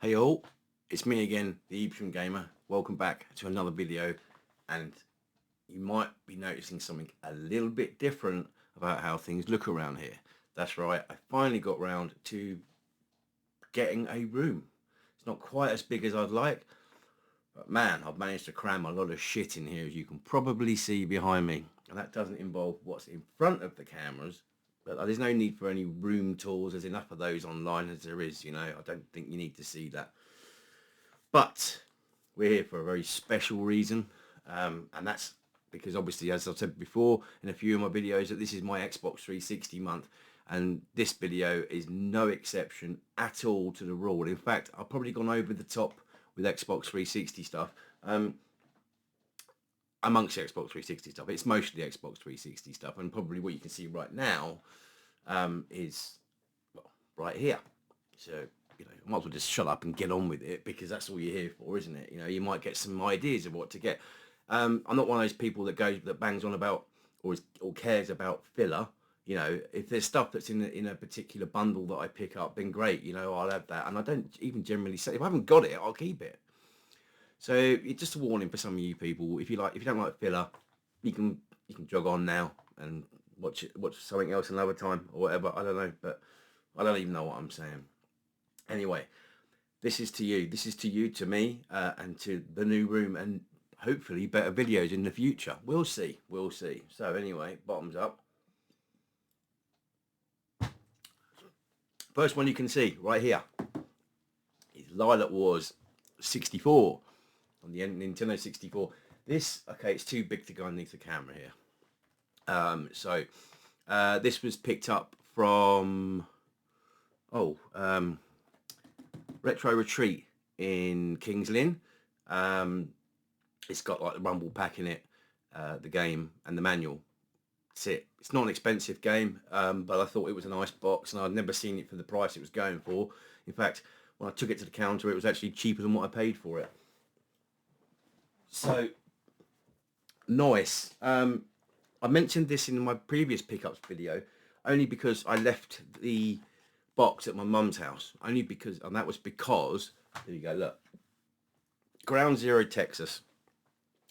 Hey all, it's me again, the Evesham Gamer. Welcome back to another video, and you might be noticing something a little bit different about how things look around here. That's right, I finally got round to getting a room. It's not quite as big as I'd like, but man, I've managed to cram a lot of shit in here, as you can probably see behind me. And that doesn't involve what's in front of the cameras, but there's no need for any room tours. There's enough of those online as there is, I don't think you need to see that. But we're here for a very special reason, and that's because obviously, as I've said before in a few of my videos, that this is my Xbox 360 month, and this video is no exception at all to the rule. In fact, I've probably gone over the top with Xbox 360 stuff. Amongst the Xbox 360 stuff, it's mostly Xbox 360 stuff, and probably what you can see right now is, well, right here. So I might as well just shut up and get on with it, because that's all you're here for, isn't it? You might get some ideas of what to get. I'm not one of those people that bangs on about or cares about filler. If there's stuff that's in a particular bundle that I pick up, then great. I'll have that, and I don't even generally say, if I haven't got it, I'll keep it. So it's just a warning for some of you people. If you don't like filler, you can jog on now and watch something else another time or whatever. I don't know, but I don't even know what I'm saying. Anyway, this is to you. This is to you, to me, and to the new room, and hopefully better videos in the future. We'll see. We'll see. So anyway, bottoms up. First one you can see right here is Lilac Wars 64 on the Nintendo 64. This, okay, it's too big to go underneath the camera here. This was picked up from Retro Retreat in Kings Lynn. It's got like the rumble pack in it, the game and the manual. That's it. It's not an expensive game, but I thought it was a nice box, and I'd never seen it for the price it was going for. In fact, when I took it to the counter, it was actually cheaper than what I paid for it. So nice. I mentioned this in my previous pickups video, only because I left the box at my mum's house, and that was because, there you go, look, Ground Zero Texas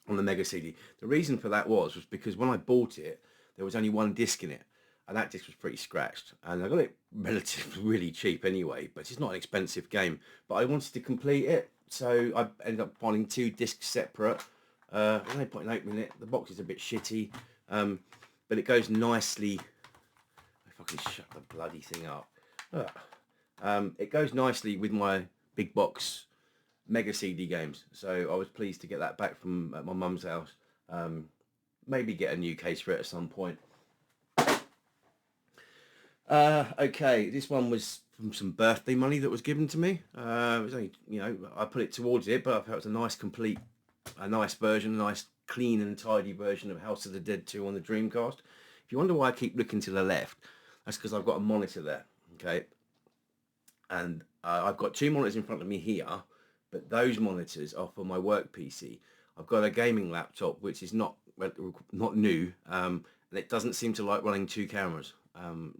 on the Mega CD. The reason for that was because when I bought it, there was only one disc in it, and that disc was pretty scratched, and I got it relatively really cheap anyway, but it's not an expensive game. But I wanted to complete it, so I ended up finding two discs separate. No point in opening it. The box is a bit shitty, but it goes nicely. If I can shut the bloody thing up. It goes nicely with my big box Mega CD games, so I was pleased to get that back from my mum's house. Maybe get a new case for it at some point. Okay, this one was from some birthday money that was given to me. It was only, I put it towards it, but I felt it was a nice version, a nice clean and tidy version of House of the Dead 2 on the Dreamcast. If you wonder why I keep looking to the left, that's because I've got a monitor there, okay? And I've got two monitors in front of me here, but those monitors are for my work PC. I've got a gaming laptop, which is not new, and it doesn't seem to like running two cameras.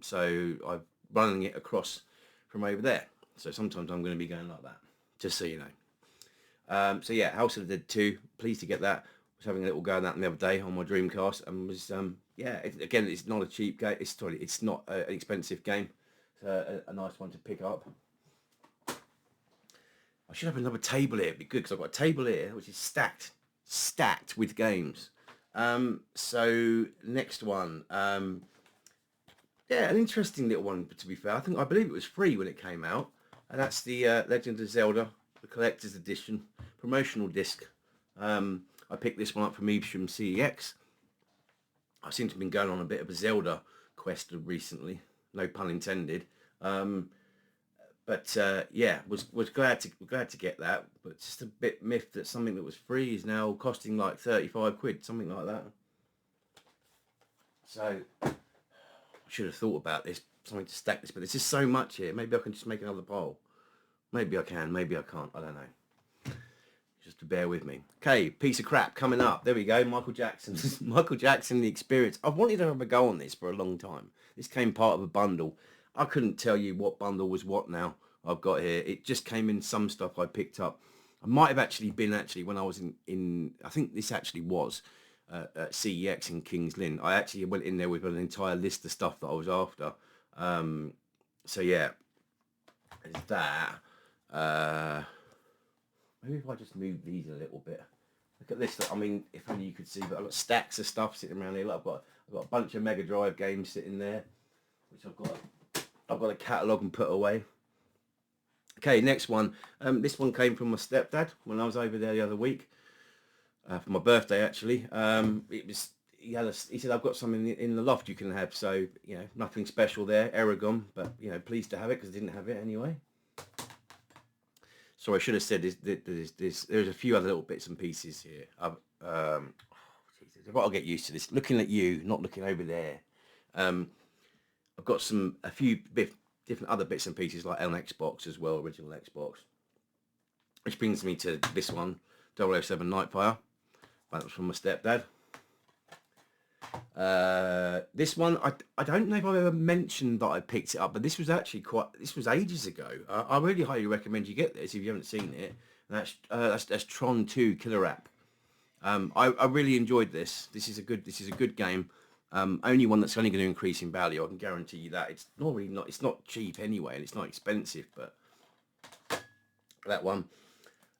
So I'm running it across from over there. So sometimes I'm going to be going like that, just so you know. So yeah, House of the Dead 2, pleased to get that. Was having a little go at that the other day on my Dreamcast, and was again, it's not a cheap game. It's not an expensive game. It's a nice one to pick up. I should have another table here. It'd be good, because I've got a table here which is stacked with games. So next one, an interesting little one, to be fair. I believe it was free when it came out, and that's the Legend of Zelda, the collector's edition promotional disc. I picked this one up from Evesham CEX. I seem to have been going on a bit of a Zelda quest recently, no pun intended. Was glad to get that, but just a bit miffed that something that was free is now costing like 35 quid, something like that. So I should have thought about this, something to stack this, but there's just so much here. Maybe I can just make another pile. Maybe I can, maybe I can't, I don't know. Just to bear with me. Okay, piece of crap coming up. There we go, Michael Jackson. Michael Jackson, The Experience. I've wanted to have a go on this for a long time. This came part of a bundle. I couldn't tell you what bundle was what now, I've got here. It just came in some stuff I picked up. I might have actually been when I was in I think this actually was at CEX in Kings Lynn. I actually went in there with an entire list of stuff that I was after. So yeah, there's that. Maybe if I just move these a little bit. Look at this. I mean, if only you could see, but I've got stacks of stuff sitting around here. Look, I've got a bunch of Mega Drive games sitting there, which I've got to catalogue and put away. Okay, next one. This one came from my stepdad when I was over there the other week for my birthday. Actually, he said I've got some in the loft you can have. So you know, nothing special there, Aragon, but you know, pleased to have it because I didn't have it anyway. So I should have said there's a few other little bits and pieces here. I've got to get used to this. Looking at you, not looking over there. I've got a few different other bits and pieces like on Xbox as well, original Xbox. Which brings me to this one, 007 Nightfire. That was from my stepdad. This one, I don't know if I've ever mentioned that I picked it up, but this was ages ago. I really highly recommend you get this if you haven't seen it. And that's Tron 2 Killer App. I really enjoyed this. This is a good game. Only one that's only going to increase in value. I can guarantee you that. It's not cheap anyway, and it's not expensive. But that one,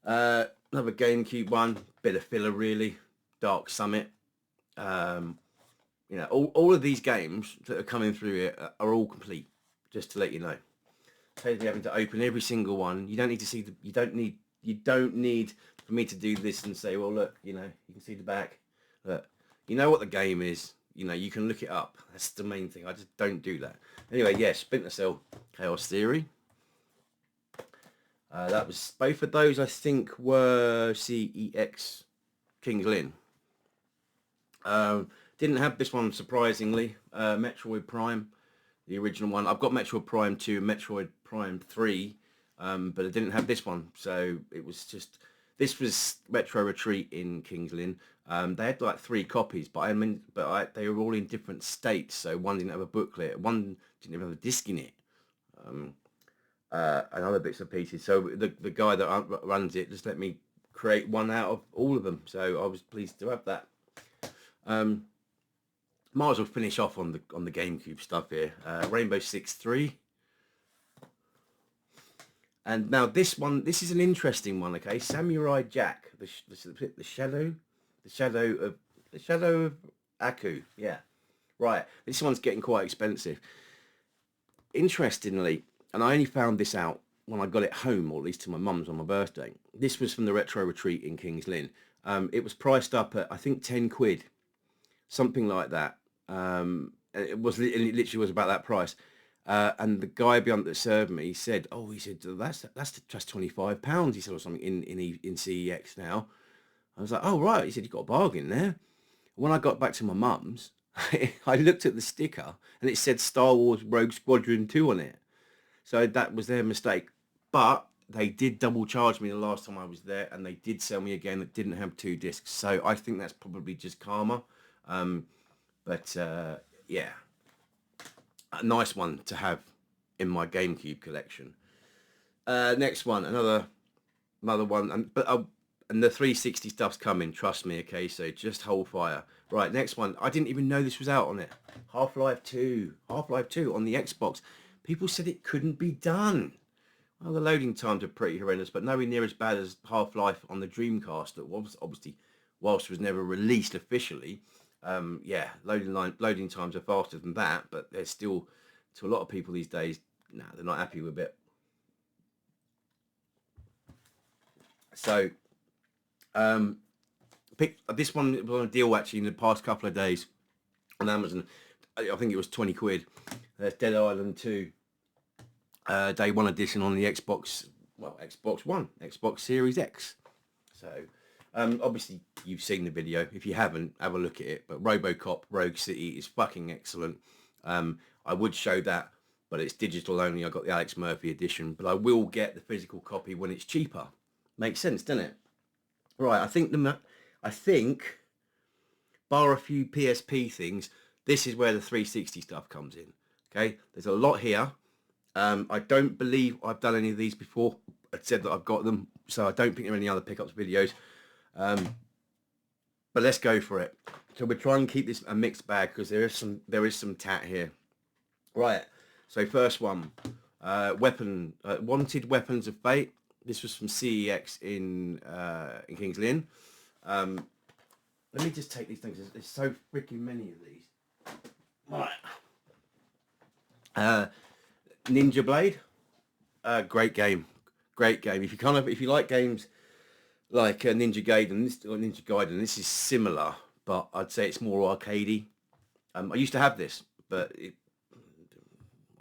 another GameCube one, bit of filler really. Dark Summit. You know, all of these games that are coming through here are all complete. Just to let you know, saves me having to open every single one. You don't need to see you don't need for me to do this and say, well, look, you know, you can see the back. Look, you know what the game is. You know, you can look it up. That's the main thing. I just don't do that. Anyway, yeah, Splinter Cell Chaos Theory. That was both of those. I think were CEX Kings Lynn. Didn't have this one, surprisingly. Metroid Prime, the original one. I've got Metroid Prime 2 and Metroid Prime 3, but I didn't have this one. So it was just, this was Retro Retreat in Kings Lynn. They had like 3 copies, but they were all in different states. So one didn't have a booklet, one didn't even have a disc in it, and other bits and pieces. So the guy that runs it just let me create one out of all of them. So I was pleased to have that. Might as well finish off on the GameCube stuff here. Rainbow Six 3. And now this is an interesting one. Okay, Samurai Jack, the shadow of Aku. Yeah, right. This one's getting quite expensive. Interestingly, and I only found this out when I got it home, or at least to my mum's on my birthday. This was from the Retro Retreat in Kings Lynn. It was priced up at I think 10 quid, something like that. It literally was about that price. And the guy behind that served me said, that's just £25. He said, or something in CEX now. I was like, oh right. He said, you got a bargain there. When I got back to my mum's, I looked at the sticker and it said Star Wars Rogue Squadron 2 on it. So that was their mistake. But they did double charge me the last time I was there, and they did sell me a game that didn't have 2 discs. So I think that's probably just karma. Yeah, a nice one to have in my GameCube collection. Next one, another one, and the 360 stuff's coming. Trust me, okay. So just hold fire. Right, next one. I didn't even know this was out on it. Half-Life 2 on the Xbox. People said it couldn't be done. Well, the loading times are pretty horrendous, but nowhere near as bad as Half-Life on the Dreamcast. That was obviously, whilst it was never released officially. Yeah, loading times are faster than that, but they're still, to a lot of people these days, they're not happy with it. So, this one was on a deal actually in the past couple of days on Amazon. I think it was 20 quid. There's Dead Island 2, Day 1 edition on the Xbox One, Xbox Series X. So, obviously you've seen the video. If you haven't, have a look at it. But RoboCop Rogue City is fucking excellent. I would show that, but it's digital only. I got the Alex Murphy edition, but I will get the physical copy when it's cheaper. Makes sense, doesn't it? Right, I think, bar a few PSP things, this is where the 360 stuff comes in. Okay, there's a lot here. I don't believe I've done any of these before. I said that I've got them, so I don't think there are any other pickups videos. But let's go for it. So we're trying to keep this a mixed bag because there is some tat here. Right. So first one, Wanted Weapons of Fate. This was from CEX in Kings Lynn. Let me just take these things. There's so freaking many of these. Right. Ninja Blade. Great game. Great game. If you like games like Ninja Gaiden, this is similar, but I'd say it's more arcadey. I used to have this, but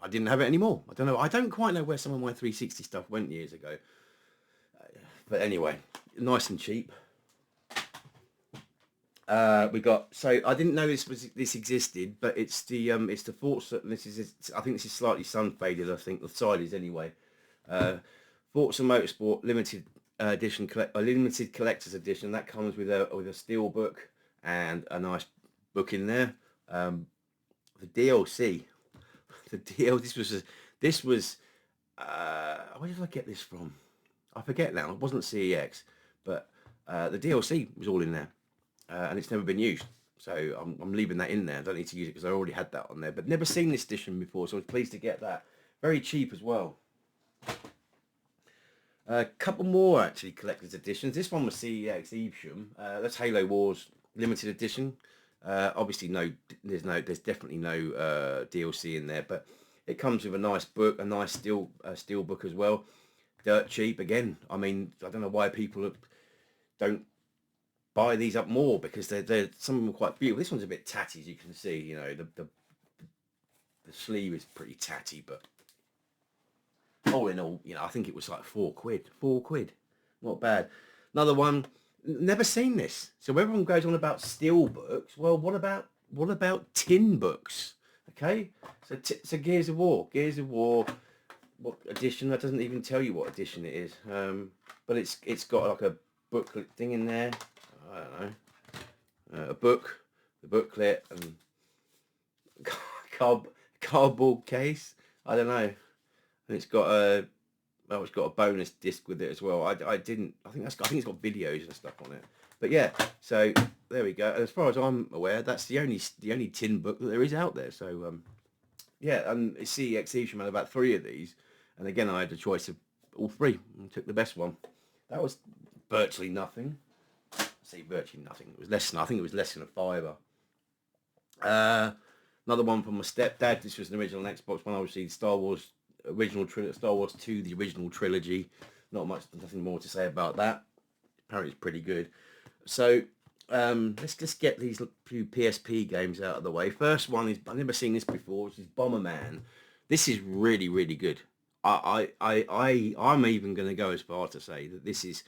I didn't have it anymore. I don't know. I don't quite know where some of my 360 stuff went years ago. But anyway, nice and cheap. We got, so I didn't know this existed, but it's the Forza. I think this is slightly sun faded. I think the side is anyway. Forza Motorsport limited edition, limited collector's edition. That comes with a steel book and a nice book in there. The DLC, This was. Where did I get this from? I forget now. It wasn't CEX, but the DLC was all in there. And it's never been used, so I'm leaving that in there. I don't need to use it because I already had that on there, but never seen this edition before, so I was pleased to get that. Very cheap as well. A couple more actually collector's editions. This one was CEX Evesham. That's Halo Wars limited edition. Obviously there's definitely no DLC in there, but it comes with a nice book, a nice steel book as well. Dirt cheap again. I mean, I don't know why people don't buy these up more, because they're some of them are quite beautiful. This one's a bit tatty, as you can see. You know, the sleeve is pretty tatty, but all in all, you know, I think it was like £4. £4, not bad. Another one, never seen this. So everyone goes on about steel books. Well, what about tin books? Okay, so Gears of War. What edition? That doesn't even tell you what edition it is. But it's got like a booklet thing in there. I don't know, a book, the booklet, and cardboard case. I don't know, and it's got a bonus disc with it as well. I think it's got videos and stuff on it. But yeah, so there we go. As far as I'm aware, that's the only tin book that there is out there. So yeah, and CEX Evesham had about 3 of these, and again I had a choice of all 3 and took the best one. That was virtually nothing. Say virtually nothing. It was less than, I think it was less than £5. Another one from my stepdad. This was an original Xbox one. Obviously, Star Wars 2, the original trilogy. Nothing more to say about that. Apparently, it's pretty good. So let's just get these few PSP games out of the way. First one is, I've never seen this before, which is Bomberman. This is really, really good. I'm even going to go as far to say that this is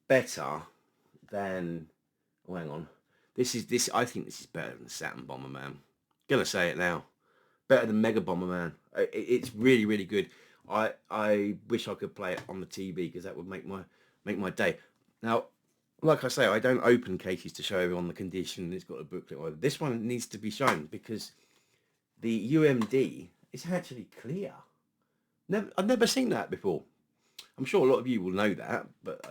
better than, oh, hang on, I think this is better than Saturn Bomberman. Gonna say it now, better than Mega Bomberman. It's really, really good. I wish I could play it on the TV, because that would make my day. Now, like I say, I don't open cases to show everyone the condition. It's got a booklet. This one needs to be shown because the UMD is actually clear. I've never seen that before. I'm sure a lot of you will know that, but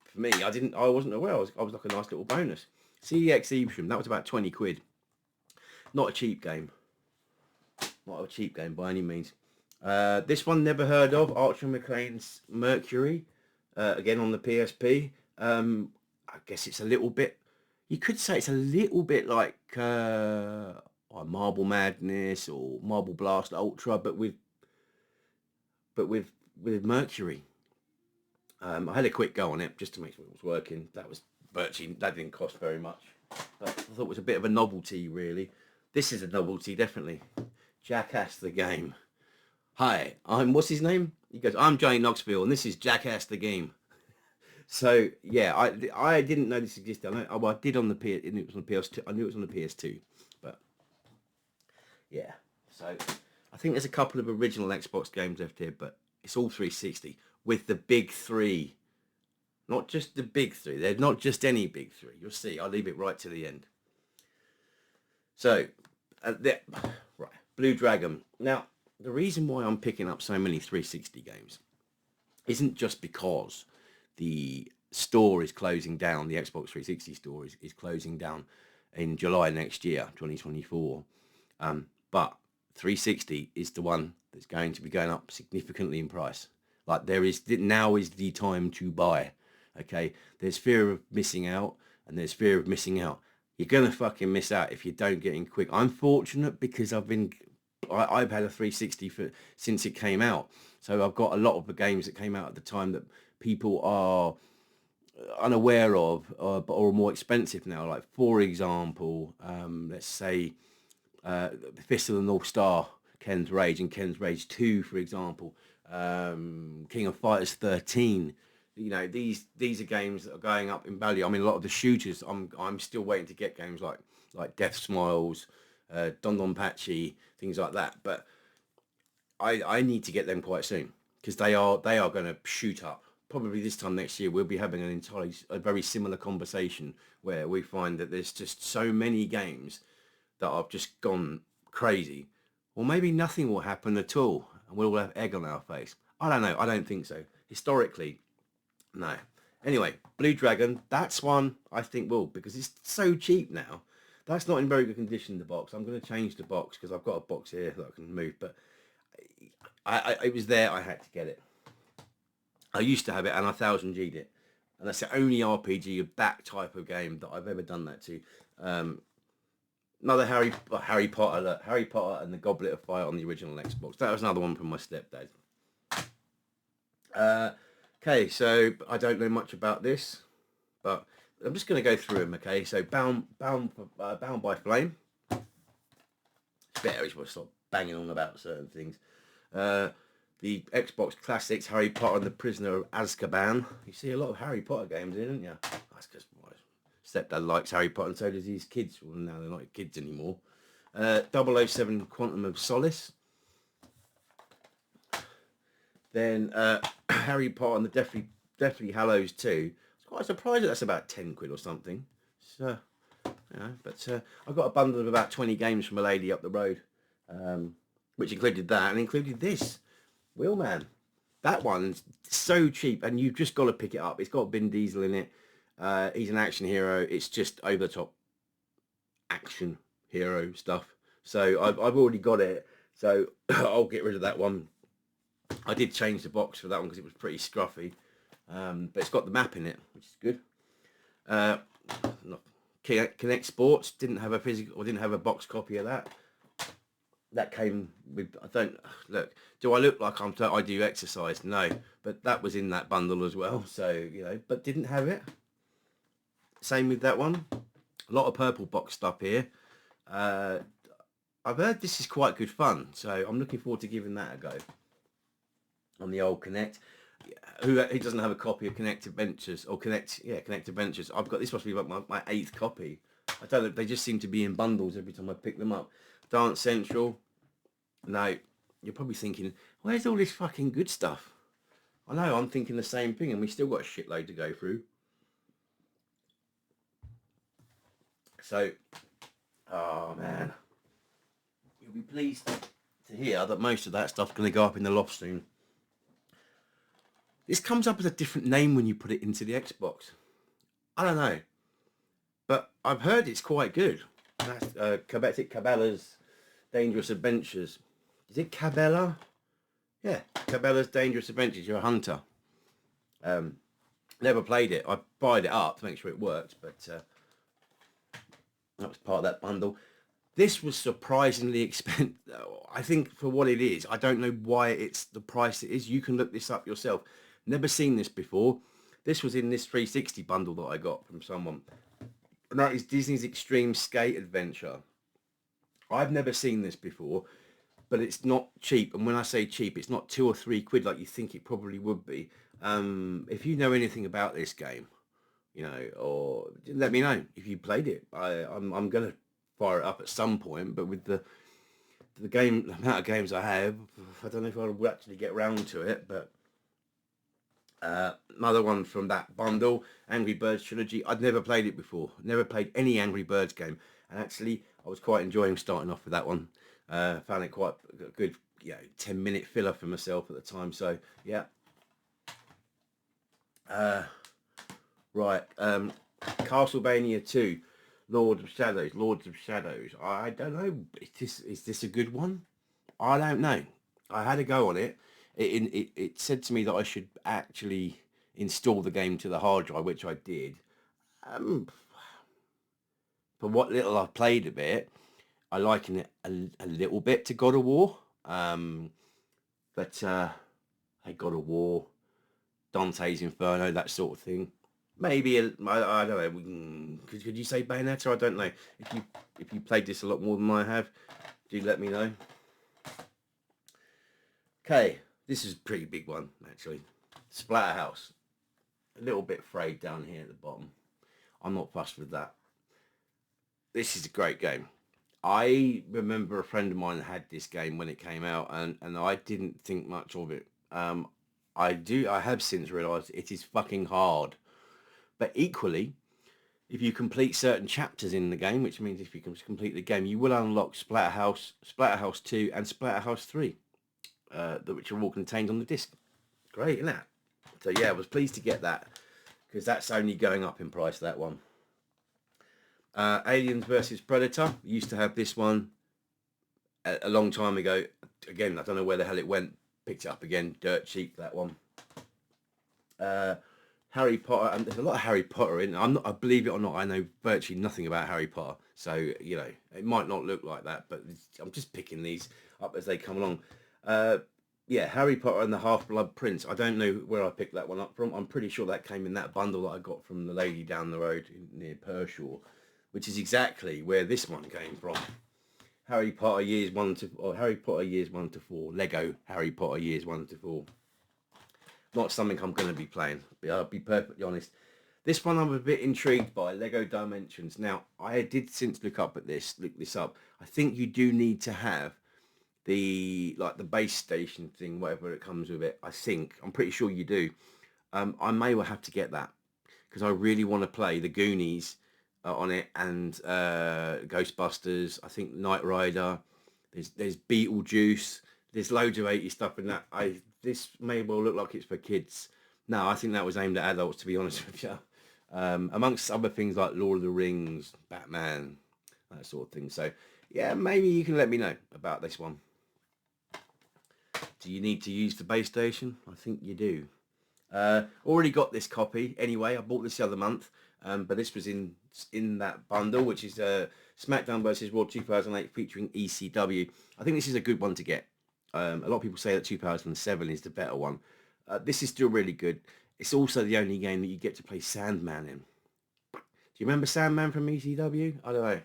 for me, I wasn't aware. I was like a nice little bonus. CEX Evesham, that was about £20. Not a cheap game. Not a cheap game by any means. This one, never heard of. Archer McLean's Mercury. Again on the PSP. I guess it's a little bit, you could say it's a little bit like Marble Madness or Marble Blast Ultra, but with Mercury. I had a quick go on it just to make sure it was working. That didn't cost very much, but I thought it was a bit of a novelty, really. This is a novelty, definitely. Jackass the Game. Hi, what's his name? He goes, I'm Johnny Knoxville, and this is Jackass the Game. So yeah, I didn't know this existed. I did on the PS. It was on the PS2. I knew it was on the PS2, but yeah. So I think there's a couple of original Xbox games left here, but it's all 360 with the big 3. Not just the big 3. They're not just any big 3. You'll see. I'll leave it right to the end. So right, Blue Dragon. Now the reason why I'm picking up so many 360 games isn't just because the store is closing down, the Xbox 360 store is closing down in July next year, 2024. But 360 is the one that's going to be going up significantly in price. Like now is the time to buy. Okay, there's fear of missing out, and there's fear of missing out. You're gonna fucking miss out if you don't get in quick. I'm fortunate because I've had a 360 since it came out, so I've got a lot of the games that came out at the time that people are unaware of, or more expensive now. Like for example, let's say Fist of the North Star, Ken's Rage, and Ken's Rage 2, for example, King of Fighters 13. You know, these are games that are going up in value. I mean, a lot of the shooters, I'm still waiting to get games like Death Smiles, Don Don Pachi, things like that. But I need to get them quite soon because they are going to shoot up. Probably this time next year, we'll be having a very similar conversation where we find that there's just so many games that have just gone crazy. Or maybe nothing will happen at all and we'll have egg on our face. I don't know. I don't think so. Historically, no. Anyway, Blue Dragon, that's one I think will, because it's so cheap now. That's not in very good condition, the box. I'm going to change the box because I've got a box here that I can move. But it was there. I had to get it. I used to have it and I 1000G'd it. And that's the only RPG of that type of game that I've ever done that to. Another Harry Potter and the Goblet of Fire on the original Xbox. That was another one from my stepdad. Okay, so I don't know much about this, but I'm just going to go through them. Okay, so Bound by Flame. It's better. It's stop banging on about certain things. The Xbox Classics, Harry Potter and the Prisoner of Azkaban. You see a lot of Harry Potter games in, don't you? That's because my stepdad likes Harry Potter and so does his kids. Well, now they're not kids anymore. 007 Quantum of Solace. Then Harry Potter and the Deathly Hallows 2. I was quite surprised that that's about 10 quid or something. So, but I got a bundle of about 20 games from a lady up the road, which included that and included this. Wheelman. That one's so cheap and you've just got to pick it up. It's got Vin Diesel in it. He's an action hero. It's just over the top action hero stuff. So I've already got it. So I'll get rid of that one. I did change the box for that one because it was pretty scruffy. But it's got the map in it, which is good. Kinect Sports didn't have a box copy of that. That came with, do I look like I do exercise? No, but that was in that bundle as well. So, but didn't have it. Same with that one. A lot of purple box stuff here. I've heard this is quite good fun. So I'm looking forward to giving that a go. On the old Kinect. Who doesn't have a copy of Kinect Adventures or Kinect Adventures? I've got, this must be like my 8th copy. I don't know, they just seem to be in bundles every time I pick them up. Dance Central. No, you're probably thinking, where's all this fucking good stuff? I know, I'm thinking the same thing, and we still got a shitload to go through. So, oh man, you'll be pleased to hear that most of that stuff's going to go up in the loft soon. This comes up as a different name when you put it into the Xbox. I don't know, but I've heard it's quite good. That's Cabela's Dangerous Adventures. Is it Cabela? Yeah, Cabela's Dangerous Adventures. You're a hunter. Never played it. I buyed it up to make sure it worked, but that was part of that bundle. This was surprisingly expensive. I think for what it is. I don't know why it's the price it is. You can look this up yourself. Never seen this before. This was in this 360 bundle that I got from someone. And that is Disney's Extreme Skate Adventure. I've never seen this before, but it's not cheap. And when I say cheap, it's not 2 or 3 quid like you think it probably would be. If you know anything about this game, or let me know if you played it. I'm gonna fire it up at some point, but with the amount of games I have, I don't know if I will actually get round to it. But another one from that bundle, Angry Birds Trilogy. I'd never played it before. Never played any Angry Birds game, and actually I was quite enjoying starting off with that one. Found it quite a 10-minute filler for myself at the time. So yeah. Right. Castlevania 2, Lords of Shadows. I don't know. Is this a good one? I don't know. I had a go on it. It said to me that I should actually install the game to the hard drive, which I did. For what little I've played of it, I liken it a little bit to God of War. But hey, God of War, Dante's Inferno, that sort of thing. Maybe I don't know. Could you say Bayonetta? I don't know. If you played this a lot more than I have, do let me know. Okay, this is a pretty big one actually. Splatterhouse. A little bit frayed down here at the bottom. I'm not fussed with that. This is a great game. I remember a friend of mine had this game when it came out, and I didn't think much of it. I have since realised it is fucking hard. But equally, if you complete certain chapters in the game, which means if you can complete the game, you will unlock Splatterhouse, Splatterhouse 2 and Splatterhouse 3, which are all contained on the disc. Great, isn't that? So yeah, I was pleased to get that, because that's only going up in price, that one. Aliens versus Predator. Used to have this one a long time ago. Again, I don't know where the hell it went. Picked it up again. Dirt cheap, that one. Harry Potter, and there's a lot of Harry Potter in. I believe it or not, I know virtually nothing about Harry Potter. So, it might not look like that, but I'm just picking these up as they come along. Yeah, Harry Potter and the Half-Blood Prince. I don't know where I picked that one up from. I'm pretty sure that came in that bundle that I got from the lady down the road near Pershaw, which is exactly where this one came from. Harry Potter Years 1 to 4. Lego Harry Potter Years 1 to 4. Not something I'm going to be playing. I'll be perfectly honest. This one I'm a bit intrigued by, Lego Dimensions. Now, I did since look this up. I think you do need to have the base station thing, whatever it comes with it. I'm pretty sure you do. I may well have to get that, because I really want to play the Goonies on it, and Ghostbusters. I think Knight Rider. There's Beetlejuice. There's loads of 80s stuff in that. This may well look like it's for kids. No, I think that was aimed at adults, to be honest with you. Amongst other things like Lord of the Rings, Batman, that sort of thing. So, yeah, maybe you can let me know about this one. Do you need to use the base station? I think you do. Already got this copy. Anyway, I bought this the other month. But this was in that bundle, which is SmackDown vs. Raw 2008 featuring ECW. I think this is a good one to get. A lot of people say that 2007 is the better one. This is still really good. It's also the only game that you get to play Sandman in. Do you remember Sandman from ECW? I don't know.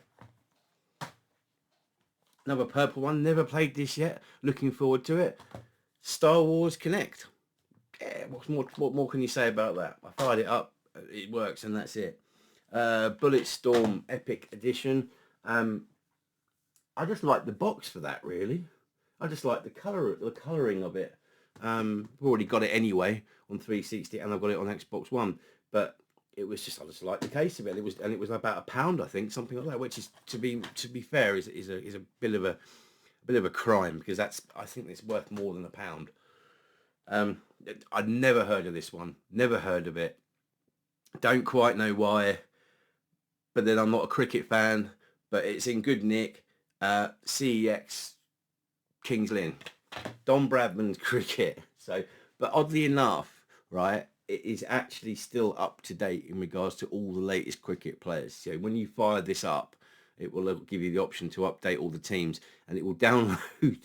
Another purple one. Never played this yet. Looking forward to it. Star Wars Connect. Yeah, what more can you say about that? I fired it up. It works, and that's it. Bulletstorm Epic Edition. I just like the box for that, really. I just like the colouring of it. I've already got it anyway on 360, and I've got it on Xbox One. But I just like the case of it. It was about £1, I think, something like that. Which is, to be fair, is a bit of a crime, because I think it's worth more than £1. I'd never heard of this one. Never heard of it. Don't quite know why, but then I'm not a cricket fan, but it's in good nick. CEX Kings Lynn, Don Bradman's cricket. So, but oddly enough, right, it is actually still up to date in regards to all the latest cricket players. So when you fire this up, it will give you the option to update all the teams, and it will download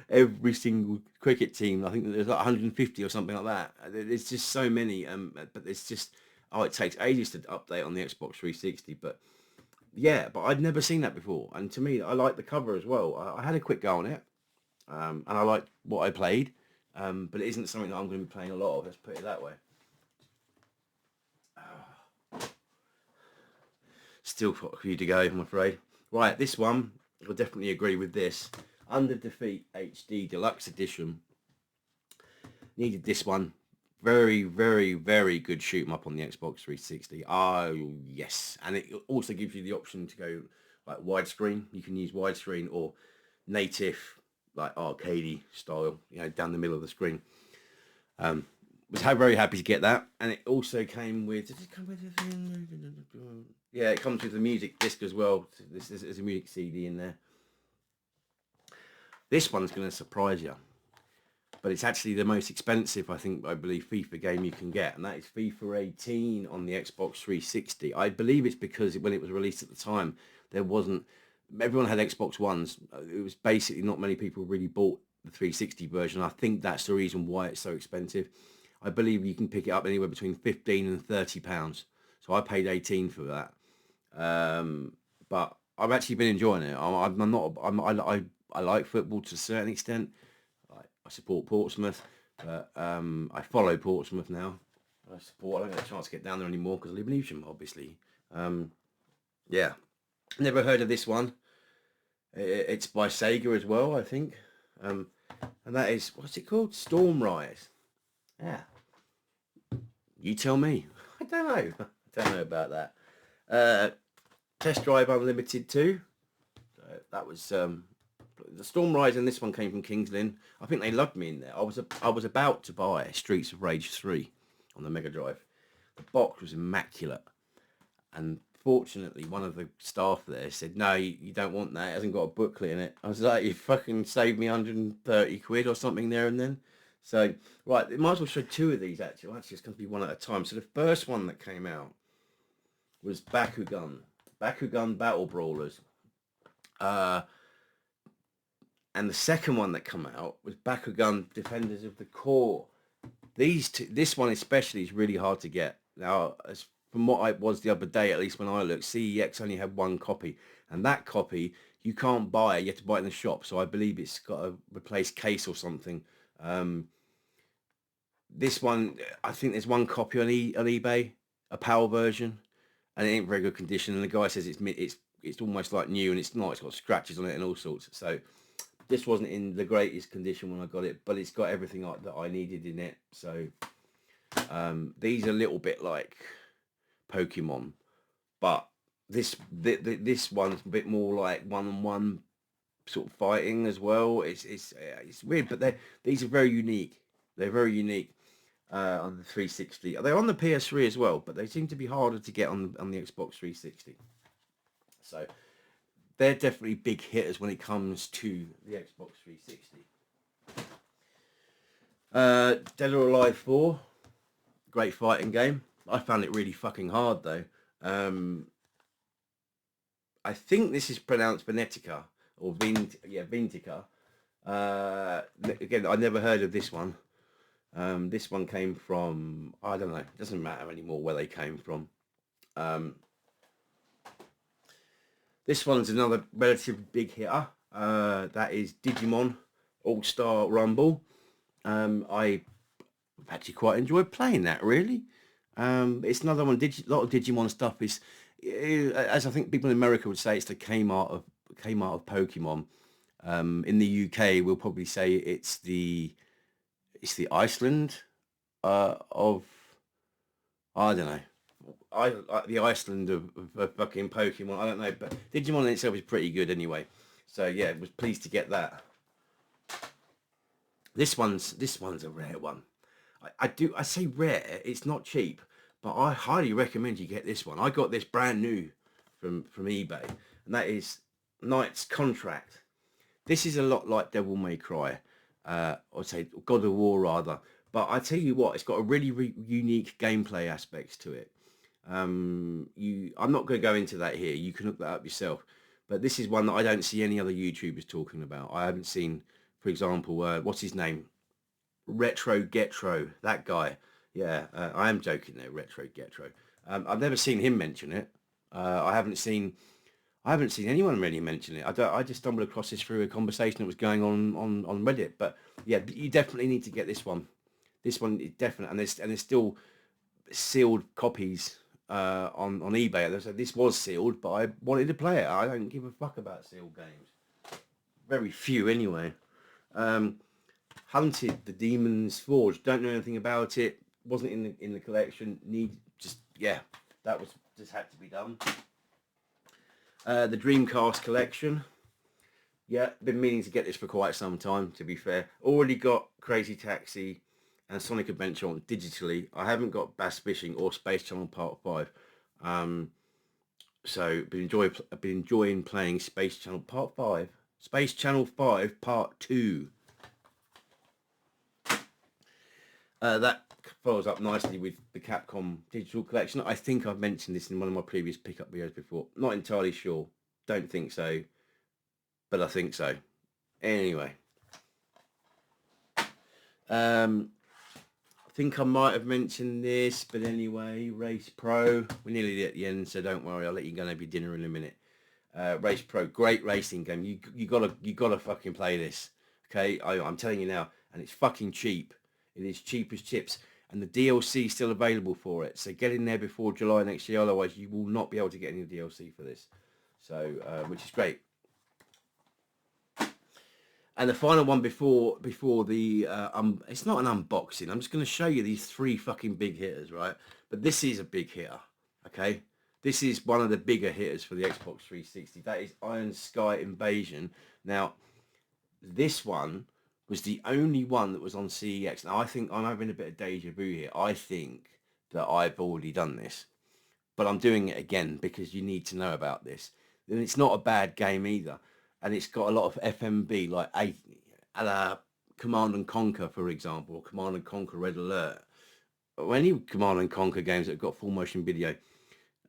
every single cricket team. I think there's like 150 or something like that. There's just so many, but it's just... Oh, it takes ages to update on the Xbox 360, but yeah, but I'd never seen that before. And to me, I like the cover as well. I had a quick go on it, and I liked what I played, but it isn't something that I'm going to be playing a lot of, let's put it that way. Still got a few to go, I'm afraid. Right, this one, I'll definitely agree with this. Under Defeat HD Deluxe Edition. Needed this one. Very, very, very good shoot 'em up on the Xbox 360. Oh, yes. And it also gives you the option to go like widescreen. You can use widescreen or native like arcadey style, you know, down the middle of the screen. Was very happy to get that, and it also came with. Did it come with anything? Yeah, it comes with a music disc as well. This is a music CD in there. This one's going to surprise you, but it's actually the most expensive, I believe, FIFA game you can get, and that is FIFA 18 on the Xbox 360. I believe it's because when it was released at the time, there wasn't. Everyone had Xbox Ones. It was basically not many people really bought the 360 version. I think that's the reason why it's so expensive. I believe you can pick it up anywhere between 15 and 30 pounds. So I paid 18 for that. But I've actually been enjoying it. I like football to a certain extent. I support Portsmouth, but I follow Portsmouth now. I don't get a chance to get down there anymore because I live in Evesham, obviously. Yeah, never heard of this one. It's by SEGA as well, I think. And that is, what's it called? Storm Rise. Yeah. You tell me. I don't know. I don't know about that. Test Drive Unlimited 2. That was the Storm Rise, and this one came from King's Lynn. I think they loved me in there. I was about to buy Streets of Rage 3 on the Mega Drive. The box was immaculate, and fortunately one of the staff there said, no, you don't want that, it hasn't got a booklet in it. I was like, you fucking saved me 130 quid or something there and then. So, right, might as well show two of these actually. Actually, it's going to be one at a time. So the first one that came out was Bakugan Battle Brawlers. And the second one that came out was Bakugan Defenders of the Core. These two, this one especially, is really hard to get. Now, as from what I was the other day, at least when I looked, CEX only had one copy. And that copy, you can't buy it. You have to buy it in the shop. So I believe it's got a replaced case or something. This one, I think there's one copy on eBay, a PAL version, and it ain't very good condition. And the guy says it's almost like new, and it's not. It's got scratches on it and all sorts. So this wasn't in the greatest condition when I got it, but it's got everything that I needed in it. So these are a little bit like Pokemon, but this one's a bit more like one-on-one sort of fighting as well. It's weird, but these are very unique. They're very unique on the 360. They're on the PS3 as well, but they seem to be harder to get on the Xbox 360. So they're definitely big hitters when it comes to the Xbox 360. Dead or Alive 4, great fighting game. I found it really fucking hard though. I think this is pronounced Venetica or Vintica. Again, I never heard of this one. This one came from, I don't know, it doesn't matter anymore where they came from. This one's another relatively big hitter. That is Digimon All-Star Rumble. I actually quite enjoyed playing that, really. It's another one. A lot of Digimon stuff is, as I think people in America would say, it's the Kmart of Pokemon. In the UK, we'll probably say it's the Iceland of, I don't know. The Iceland of fucking Pokemon. I don't know, but Digimon in itself is pretty good anyway. So yeah, was pleased to get that. This one's a rare one. I say rare. It's not cheap, but I highly recommend you get this one. I got this brand new from eBay, and that is Knight's Contract. This is a lot like Devil May Cry, or say God of War rather. But I tell you what, it's got a really unique gameplay aspects to it. I'm not going to go into that here. You can look that up yourself. But this is one that I don't see any other YouTubers talking about. I haven't seen, for example, what's his name? Retro Getro, that guy. Yeah, I am joking there, Retro Getro. I've never seen him mention it. I haven't seen anyone really mention it. I just stumbled across this through a conversation that was going on Reddit. But yeah, you definitely need to get this one. This one is definite, and there's still sealed copies on eBay. So this was sealed, but I wanted to play it. I don't give a fuck about sealed games. Very few anyway. Hunted the Demon's Forge. Don't know anything about it. Wasn't in the collection. That was just had to be done. The Dreamcast collection. Yeah, been meaning to get this for quite some time, to be fair. Already got Crazy Taxi and Sonic Adventure on digitally. I haven't got Bass Fishing or Space Channel Part 5. So I've been enjoying playing Space Channel Part 5. Space Channel 5 Part 2. That follows up nicely with the Capcom digital collection. I think I've mentioned this in one of my previous pickup videos before. Not entirely sure. Don't think so. But I think so. Anyway. I think I might have mentioned this, but anyway, Race Pro. We're nearly at the end, so don't worry. I'll let you go and have your dinner in a minute. Race Pro, great racing game. You gotta fucking play this. Okay, I'm telling you now, and it's fucking cheap. It is cheap as chips, and the DLC is still available for it. So get in there before July next year. Otherwise, you will not be able to get any DLC for this. So, which is great. And the final one before the it's not an unboxing. I'm just going to show you these 3 fucking big hitters, right? But this is a big hitter, okay? This is one of the bigger hitters for the Xbox 360. That is Iron Sky Invasion. Now, this one was the only one that was on CEX. Now, I think I'm having a bit of deja vu here. I think that I've already done this, but I'm doing it again because you need to know about this. And it's not a bad game either. And it's got a lot of FMB, like a la Command and Conquer, for example, or Command and Conquer Red Alert, or any Command and Conquer games that have got full motion video.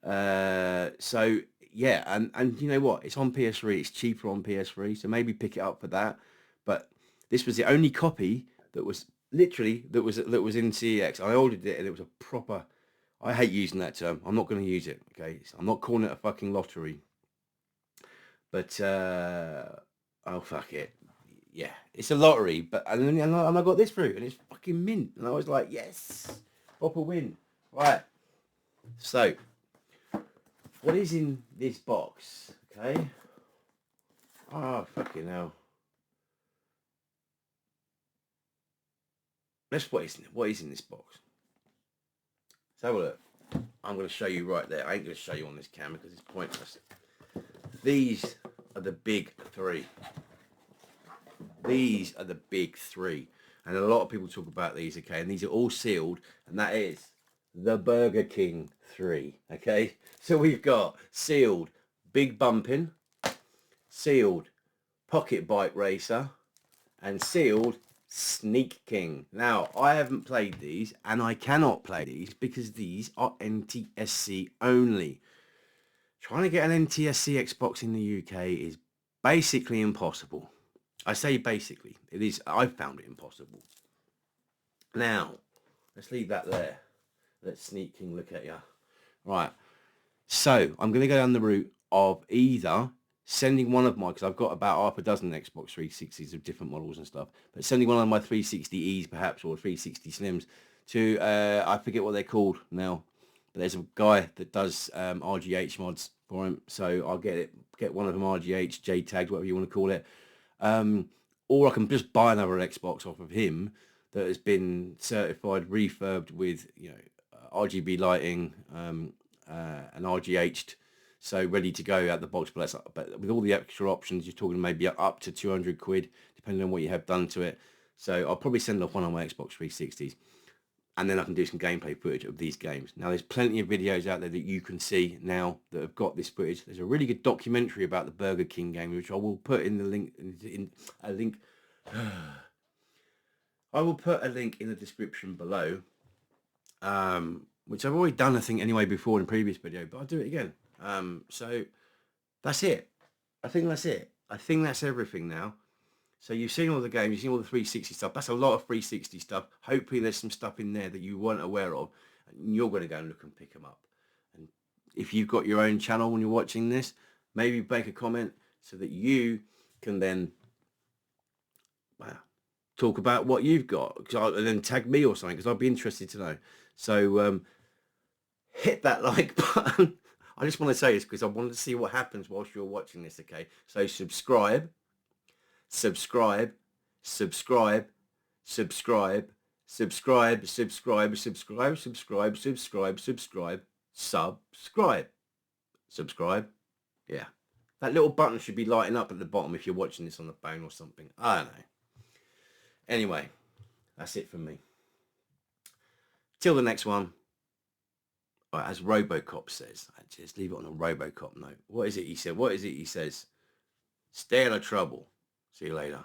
So yeah, and you know what? It's on PS3. It's cheaper on PS3, so maybe pick it up for that. But this was the only copy that was literally that was in CEX. I ordered it, and it was a proper. I hate using that term. I'm not going to use it. Okay, I'm not calling it a fucking lottery. But oh fuck it, yeah, it's a lottery. But and I got this through, and it's fucking mint. And I was like, yes, proper win. Right. So, what is in this box? Okay. Oh fucking hell. What is in this box. Let's have a look. I'm going to show you right there. I ain't going to show you on this camera because it's pointless. These are the big 3. These are the big 3. And a lot of people talk about these, okay? And these are all sealed. And that is the Burger King 3, okay? So we've got sealed Big Bumpin', sealed Pocket Bike Racer, and sealed Sneak King. Now, I haven't played these, and I cannot play these because these are NTSC only. Trying to get an NTSC Xbox in the UK is basically impossible. I say basically. It is. I found it impossible. Now, let's leave that there. Let's Sneak King look at you. Right. So, I'm going to go down the route of either sending one of my, because I've got about half a dozen Xbox 360s of different models and stuff, but sending one of my 360Es perhaps, or 360 Slims to, I forget what they're called now. But there's a guy that does RGH mods for him, so I'll get one of them RGH, JTags, whatever you want to call it. Or I can just buy another Xbox off of him that has been certified, refurbed with RGB lighting and RGH'd, so ready to go out the box. But with all the extra options, you're talking maybe up to 200 quid, depending on what you have done to it. So I'll probably send off one of my Xbox 360s. And then I can do some gameplay footage of these games. Now, there's plenty of videos out there that you can see now that have got this footage. There's a really good documentary about the Burger King game, which I will put in the link. I will put a link in the description below, which I've already done, I think, anyway, before in a previous video, but I'll do it again. So that's it. I think that's it. I think that's everything now. So you've seen all the games, you've seen all the 360 stuff. That's a lot of 360 stuff. Hopefully there's some stuff in there that you weren't aware of, and you're going to go and look and pick them up. And if you've got your own channel when you're watching this, maybe make a comment so that you can then talk about what you've got, and then tag me or something, because I'd be interested to know. So hit that like button. I just want to say this because I wanted to see what happens whilst you're watching this, okay? So subscribe. Subscribe, subscribe, subscribe, subscribe, subscribe, subscribe, subscribe, subscribe, subscribe, subscribe, subscribe. Yeah, That little button should be lighting up at the bottom if you're watching this on the phone or something. I don't know. Anyway, that's it from me. Till the next one. Right, as Robocop says, just leave it on a Robocop note. What is it he said? What is it he says? Stay out of trouble. See you later.